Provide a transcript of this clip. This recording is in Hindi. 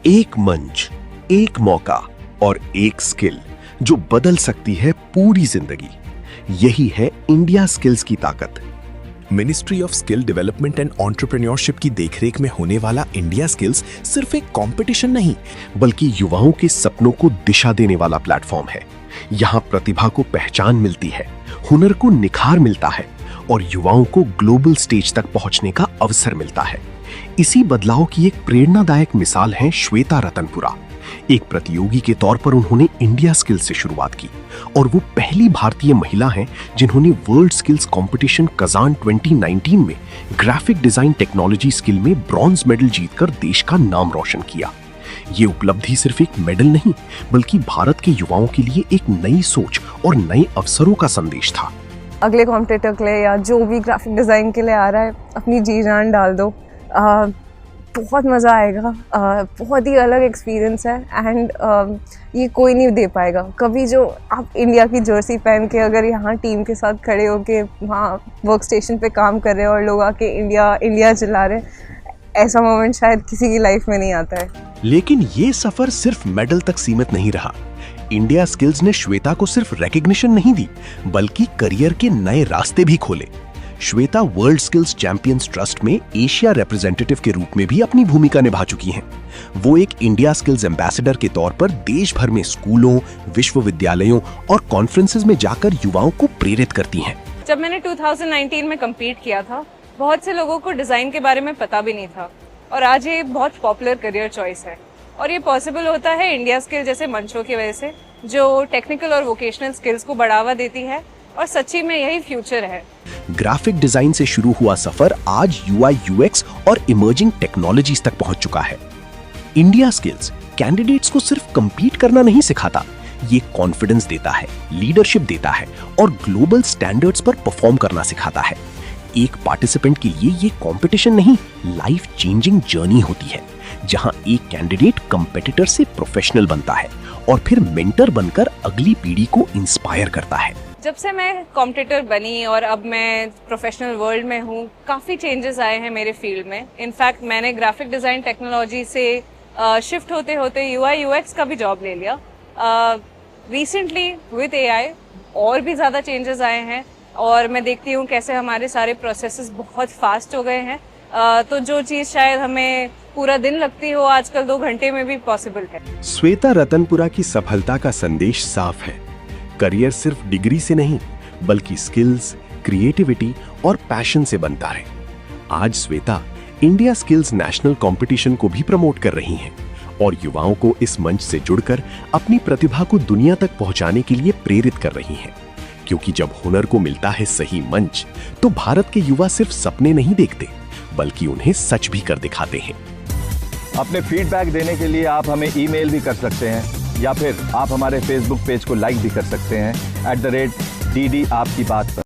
एक मंच, एक मौका और एक स्किल जो बदल सकती है पूरी जिंदगी। यही है इंडिया स्किल्स की ताकत। Ministry of skill development and entrepreneurship की देखरेख में होने वाला इंडिया स्किल्स सिर्फ एक कंपटीशन नहीं, बल्कि युवाओं के सपनों को दिशा देने वाला प्लेटफॉर्म है। यहाँ प्रतिभा को पहचान मिलती है, हुनर को निखार मिलता है और युवाओं को ग्लोबल स्टेज तक पहुंचने का अवसर मिलता है। इसी बदलाव की एक प्रेरणादायक मिसाल है श्वेता रतनपुरा। एक प्रतियोगी के तौर पर उन्होंने इंडिया स्किल्स से शुरुआत की और वो पहली भारतीय महिला हैं जिन्होंने वर्ल्ड स्किल्स कंपटीशन कजान 2019 में ग्राफिक डिजाइन टेक्नोलॉजी स्किल में ब्रॉन्ज मेडल जीतकर देश का नाम रोशन किया। ये उपलब्धि सिर्फ एक मेडल नहीं, बल्कि भारत के युवाओं के लिए एक नई सोच और नए अवसरों का संदेश था। अगले कॉम्पिटिटर के लिए या जो भी ग्राफिक डिज़ाइन के लिए आ रहा है, अपनी जी जान डाल दो। बहुत मज़ा आएगा। बहुत ही अलग एक्सपीरियंस है एंड ये कोई नहीं दे पाएगा। कभी जो आप इंडिया की जर्सी पहन के अगर यहाँ टीम के साथ खड़े होके वहाँ वर्क स्टेशन पे काम कर रहे हैं और लोग आके इंडिया इंडिया चिल्ला रहे हैं, ऐसा मोमेंट शायद किसी की लाइफ में नहीं आता है। लेकिन ये सफर सिर्फ मेडल तक सीमित नहीं रहा। इंडिया स्किल्स ने श्वेता को सिर्फ रिकॉग्निशन नहीं दी, बल्कि करियर के नए रास्ते भी खोले। Shweta world skills champions trust में एशिया रिप्रेजेंटेटिव के रूप में भी अपनी भूमिका निभा चुकी हैं। वो एक इंडिया स्किल्स एम्बेसडर के तौर पर देश भर में स्कूलों, विश्वविद्यालयों और कॉन्फ्रेंसेस में जाकर युवाओं को प्रेरित करती हैं। जब मैंने 2019 में कम्पीट किया था, बहुत से लोगों को डिजाइन के बारे में पता भी नहीं था और आज ये बहुत पॉपुलर करियर चॉइस है। और ये पॉसिबल होता है इंडिया स्किल जैसे मंचों की वजह से, जो टेक्निकल और वोकेशनल स्किल्स को बढ़ावा देती है और सच्ची में यही फ्यूचर है। ग्राफिक डिजाइन से शुरू हुआ सफर आज UI UX और इमर्जिंग टेक्नोलॉजीज तक पहुंच चुका है। इंडिया स्किल्स कैंडिडेट्स को सिर्फ कंपीट करना नहीं सिखाता, ये कॉन्फिडेंस देता है, लीडरशिप देता है और ग्लोबल स्टैंडर्ड्स पर परफॉर्म करना सिखाता है। एक पार्टिसिपेंट के लिए ये कंपटीशन नहीं, लाइफ चेंजिंग जर्नी होती है, जहां एक कैंडिडेट कंपेटिटर से प्रोफेशनल बनता है और फिर मेंटर बनकर अगली पीढ़ी को इंस्पायर करता है। जब से मैं कॉम्पिटिटर बनी और अब मैं प्रोफेशनल वर्ल्ड में हूँ, काफ़ी चेंजेस आए हैं मेरे फील्ड में। इनफैक्ट मैंने ग्राफिक डिज़ाइन टेक्नोलॉजी से शिफ्ट होते होते UI UX का भी जॉब ले लिया। रिसेंटली विद AI और भी ज़्यादा चेंजेस आए हैं और मैं देखती हूँ कैसे हमारे सारे प्रोसेसेस बहुत फास्ट हो गए हैं। तो जो चीज़ शायद हमें पूरा दिन लगती हो, आजकल 2 घंटे में भी पॉसिबल है। श्वेता रतनपुरा की सफलता का संदेश साफ है। करियर सिर्फ डिग्री से नहीं, बल्कि स्किल्स, क्रिएटिविटी और पैशन से बनता है। आज Shweta India skills national competition को भी प्रमोट कर रही हैं और युवाओं को इस मंच से जुड़कर अपनी प्रतिभा को दुनिया तक पहुंचाने के लिए प्रेरित कर रही हैं। क्योंकि जब हुनर को मिलता है सही मंच, तो भारत के युवा सिर्फ सपने नहीं देखते, बल्कि उन्हें सच भी कर दिखाते हैं। अपने फीडबैक देने के लिए आप हमें ईमेल भी कर सकते हैं या फिर आप हमारे फेसबुक पेज को लाइक भी कर सकते हैं @DD आपकी बात पर।